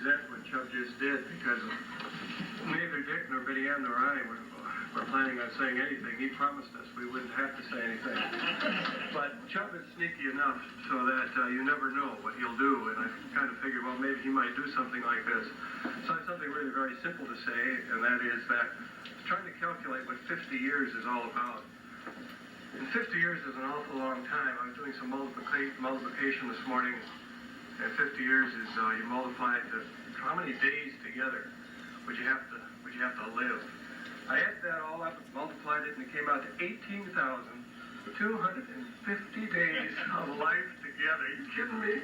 resent what Chubb just did, because neither Dick nor Biddy Ann nor I were planning on saying anything. He promised us we wouldn't have to say anything. But Chubb is sneaky enough so that you never know what he'll do, and I kind of figured, well, maybe he might do something like this. So it's something really very simple to say, and that is that trying to calculate what 50 years is all about. And 50 years is an awful long time. I was doing some multiplication this morning, and 50 years is you multiply it to how many days together would you have to live. I added that all up, multiplied it, and it came out to 18,250 days of life together. Are you kidding me?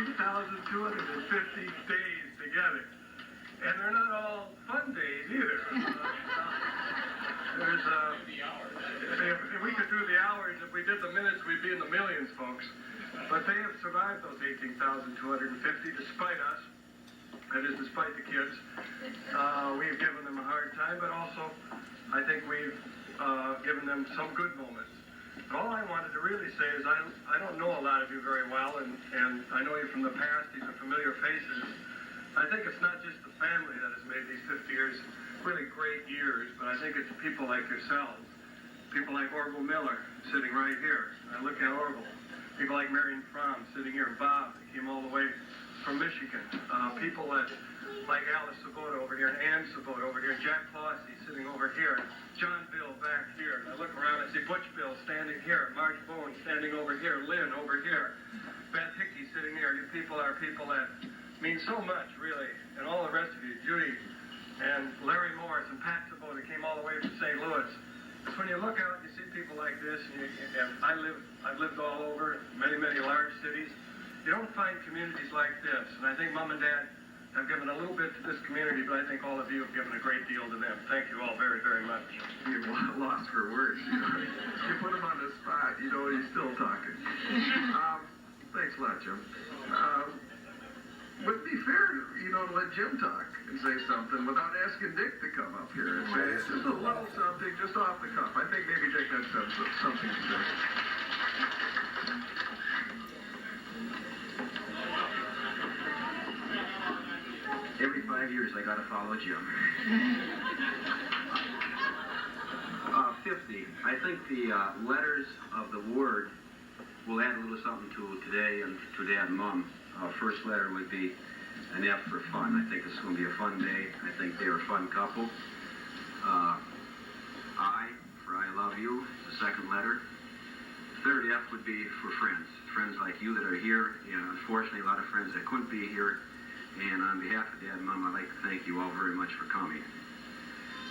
18,250 days together. And they're not all fun days either. If we could do the hours, if we did the minutes, we'd be in the millions, folks. But they have survived those 18,250 despite us. That is, despite the kids. We've given them a hard time, but also I think we've given them some good moments. All I wanted to really say is I don't know a lot of you very well, and I know you from the past. These are familiar faces. I think it's not just the family that has made these 50 years really great years, but I think it's people like yourselves. People like Orville Miller sitting right here. I look at Orville. People like Marion Fromm sitting here. Bob, that came all the way from Michigan. People like Alice Sabota over here, and Ann Sabota over here, and Jack Clossy sitting over here, John Bill back here. And I look around and see Butch Bill standing here, Marge Bowen standing over here, Lynn over here, Beth Hickey sitting here. You people are people that mean so much, really, and all the rest of you, Judy, and Larry Morris, and Pat Sabota came all the way from St. Louis. So when you look out, you see people like this, and I've lived all over many, many large cities. You don't find communities like this, and I think Mom and Dad have given a little bit to this community, but I think all of you have given a great deal to them. Thank you all very, very much. You're lost for words. You put him on the spot, he's still talking. Thanks a lot, Jim. Would it be fair, to let Jim talk and say something without asking Dick to come up here and say just a little something, just off the cuff? I think maybe Dick has something to say. Every 5 years I gotta follow Jim. 50. I think the letters of the word will add a little something to today and to Dad and Mom. First letter would be an F for fun. I think it's going to be a fun day. I think they're a fun couple. I for I love you, the second letter. Third F would be for friends. Friends like you that are here. Unfortunately, a lot of friends that couldn't be here. And on behalf of Dad and Mom, I'd like to thank you all very much for coming.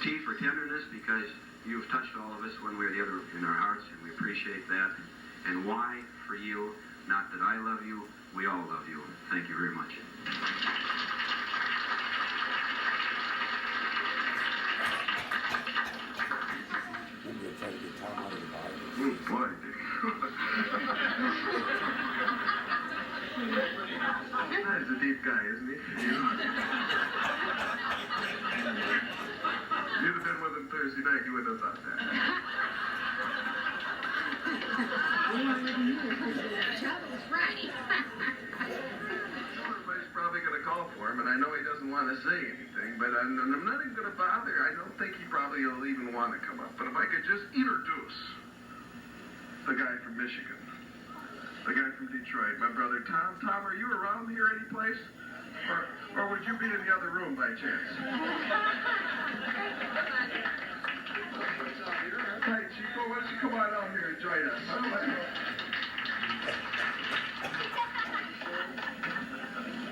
T for tenderness, because you've touched all of us one way or the other in our hearts, and we appreciate that. And Y for you, not that I love you, we all love you. Thank you very much. Oh, boy, Dick. He's a deep guy, isn't he? You'd have been with him Thursday night, you wouldn't have thought that. Everybody's probably going to call for him, and I know he doesn't want to say anything, but I'm not even going to bother. I don't think he probably will even want to come up. But if I could just introduce the guy from Michigan, the guy from Detroit, my brother Tom. Tom, are you around here any place? Or would you be in the other room by chance? Hi, Chico, why don't you come on out here and join us?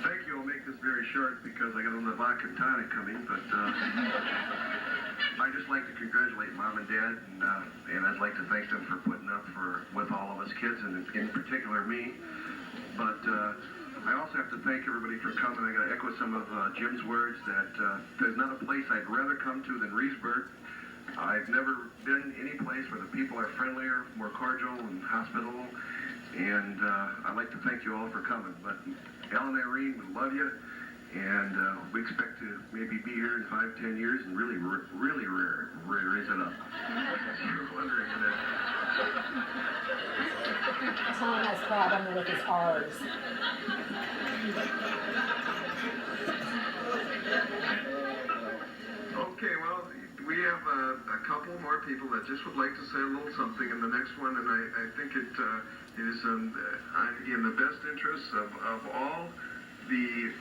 Thank you. I'll make this very short because I got a little vodka and tonic coming, but I'd just like to congratulate Mom and Dad, and I'd like to thank them for putting up with all of us kids, and in particular me. But I also have to thank everybody for coming. I got to echo some of Jim's words that there's not a place I'd rather come to than Reesburg. I've never been any place where the people are friendlier, more cordial, and hospitable. And I'd like to thank you all for coming. But Al and Irene, we love you. And we expect to maybe be here in 5-10 years and really raise it up. You're wondering that. Tom has problem with his R's. Okay, well, we have a couple more people that just would like to say a little something in the next one, and I think it is in the best interest of all the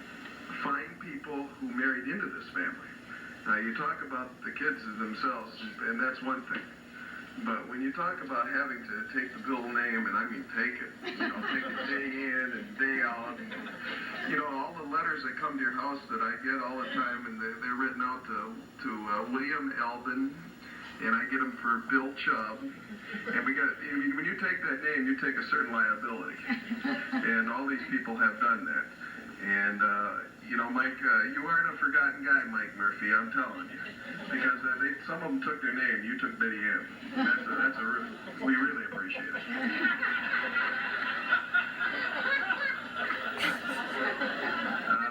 fine people who married into this family. Now, you talk about the kids themselves, and that's one thing. But when you talk about having to take the middle name, and I mean take it, take it day in and day out, and, all the letters that come to your house that I get all the time, and they're written out to William Albin, and I get them for Bill Chubb, and when you take that name, you take a certain liability, and all these people have done that. And, Mike, you aren't a forgotten guy, Mike Murphy, I'm telling you. Because some of them took their name, you took Betty Ann. We really appreciate it.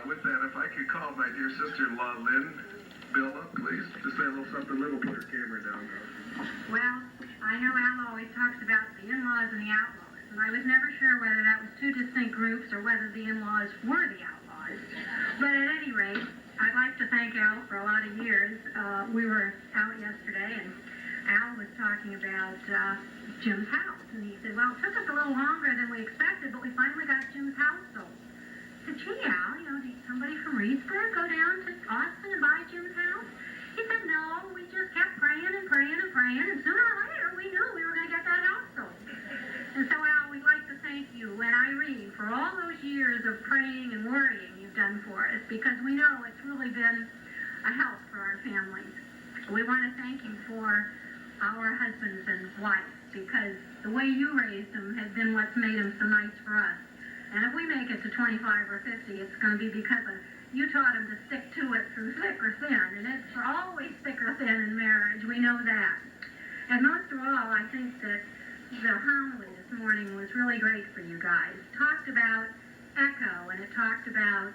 With that, if I could call my dear sister-in-law, Lynn Billa, please, to say a little something little, put her camera down there. Well, I know Al always talks about the in-laws and the outlaws, and I was never sure whether that was two distinct groups or whether the in-laws were the outlaws. But at any rate, I'd like to thank Al for a lot of years. We were out yesterday, and Al was talking about Jim's house, and he said, well, it took us a little longer than we expected, but we finally got Jim's house sold. I said, gee, Al, did somebody from Reedsburg go down to Austin and buy Jim's house? He said, no, we just kept praying and praying and praying, and sooner or later we knew we were going to get that house sold. And so, Al, we'd like to thank you and Irene for all those years of praying and worrying you've done for us, because we know it's really been a help for our families. We want to thank you for our husbands and wives, because the way you raised them has been what's made them so nice for us. And if we make it to 25 or 50, it's going to be because you taught them to stick to it through thick or thin, and it's always thick or thin in marriage. We know that. And most of all, I think that the homily this morning was really great for you guys. It talked about echo, and it talked about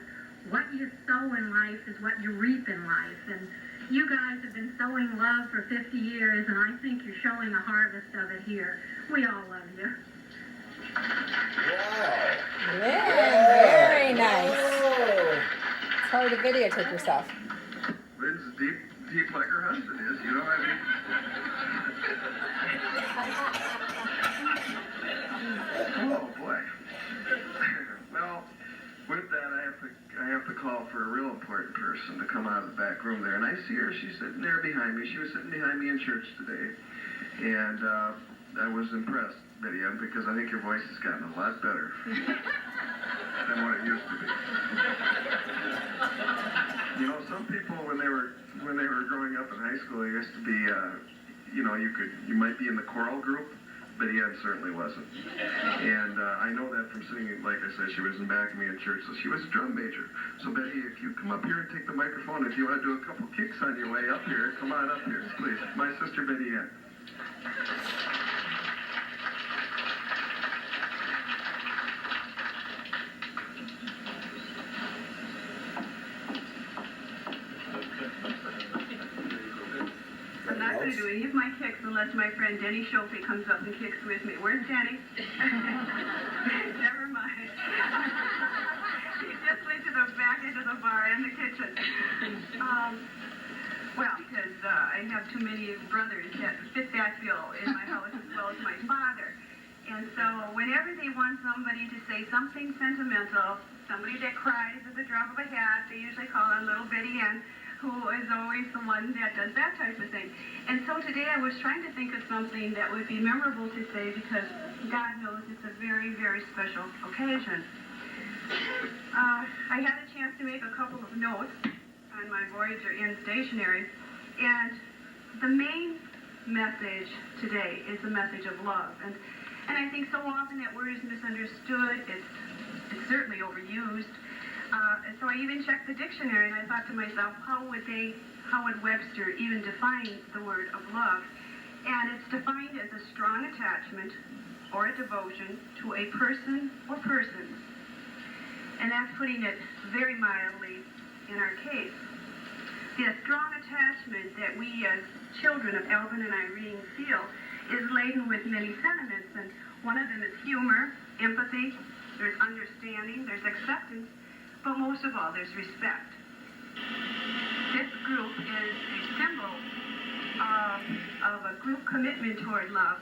what you sow in life is what you reap in life. And you guys have been sowing love for 50 years, and I think you're showing a harvest of it here. We all love you. Wow. Yeah, very nice. It's hard to videotape yourself. Lynn's deep like her husband is, you know what I mean? Oh, boy. Well, with that, I have to call for a real important person to come out of the back room there. And I see her, she's sitting there behind me. She was sitting behind me in church today. And I was impressed, Betty Ann, because I think your voice has gotten a lot better than what it used to be. Some people when they were growing up in high school, there used to be, you might be in the choral group. Betty Ann certainly wasn't. And I know that from sitting, like I said, she was in back of me in church, so she was a drum major. So Betty, if you come up here and take the microphone, if you want to do a couple kicks on your way up here, come on up here, please. My sister Betty Ann. I'm not going to do any of my kicks unless my friend Denny Schulpe comes up and kicks with me. Where's Denny? Never mind. He just went to the back end of the bar and the kitchen. Because I have too many brothers that fit that bill in my house as well as my father. And so whenever they want somebody to say something sentimental, somebody that cries at the drop of a hat, they usually call on little Betty Ann, who is always the one that does that type of thing. And so today I was trying to think of something that would be memorable to say, because God knows it's a very, very special occasion. I had a chance to make a couple of notes on my Voyager Inn stationery, and the main message today is the message of love. And I think so often that word is misunderstood. It's certainly overused. And so I even checked the dictionary, and I thought to myself, how would Webster even define the word of love? And it's defined as a strong attachment or a devotion to a person or persons. And that's putting it very mildly in our case. The strong attachment that we as children of Alvin and Irene feel is laden with many sentiments, and one of them is humor, empathy, there's understanding, there's acceptance, but most of all, there's respect. This group is a symbol of a group commitment toward love,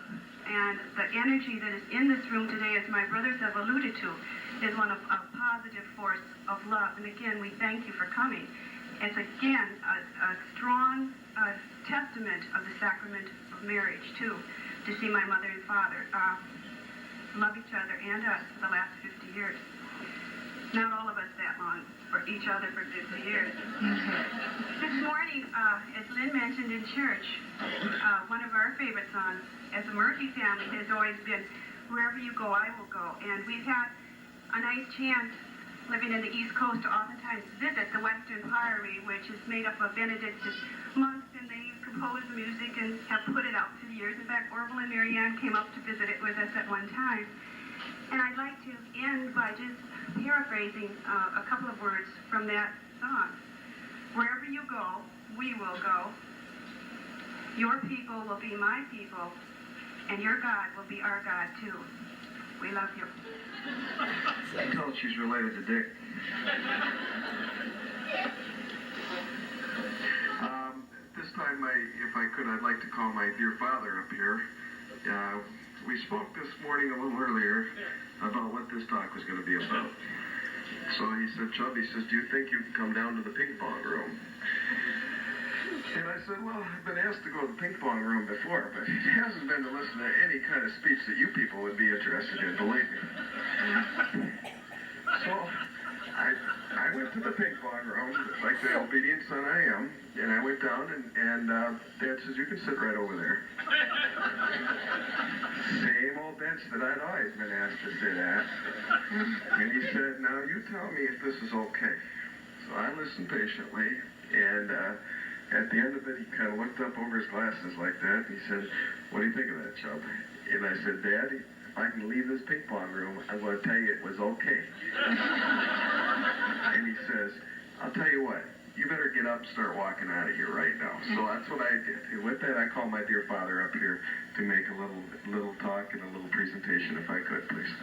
and the energy that is in this room today, as my brothers have alluded to, is one of a positive force of love. And again, we thank you for coming. It's again a strong testament of the sacrament of marriage too, to see my mother and father love each other and us for the last 50 years. Not all of us that long, for each other for 50 years. This morning, as Lynn mentioned in church, one of our favorite songs as a Murphy family has always been, "Wherever you go, I will go." And we've had a nice chance living in the East Coast to oftentimes visit the Western Priory, which is made up of Benedictine monks, and they compose the music and have put it out through the years. In fact, Orville and Marianne came up to visit it with us at one time. And I'd like to end by just paraphrasing a couple of words from that song. "Wherever you go, we will go. Your people will be my people, and your God will be our God too. We love you." I told she's related to Dick. This time, if I could, I'd like to call my dear father up here. We spoke this morning a little earlier about what this talk was going to be about. So he said, "Chub," he says, "do you think you can come down to the ping pong room?" And I said, "Well, I've been asked to go to the ping pong room before, but it hasn't been to listen to any kind of speech that you people would be interested in, believe me." So I went to the ping pong room, like the obedient son I am, and I went down, and Dad says, "You can sit right over there." Same old bench that I'd always been asked to sit at. And he said, "Now you tell me if this is okay." So I listened patiently, and at the end of it, he kind of looked up over his glasses like that, and he said, "What do you think of that, Chub?" And I said, "Dad, if I can leave this ping pong room, I'm going to tell you it was okay." And he says, "I'll tell you what, you better get up and start walking out of here right now." So that's what I did. And with that, I call my dear father up here to make a little talk and a little presentation, if I could, please.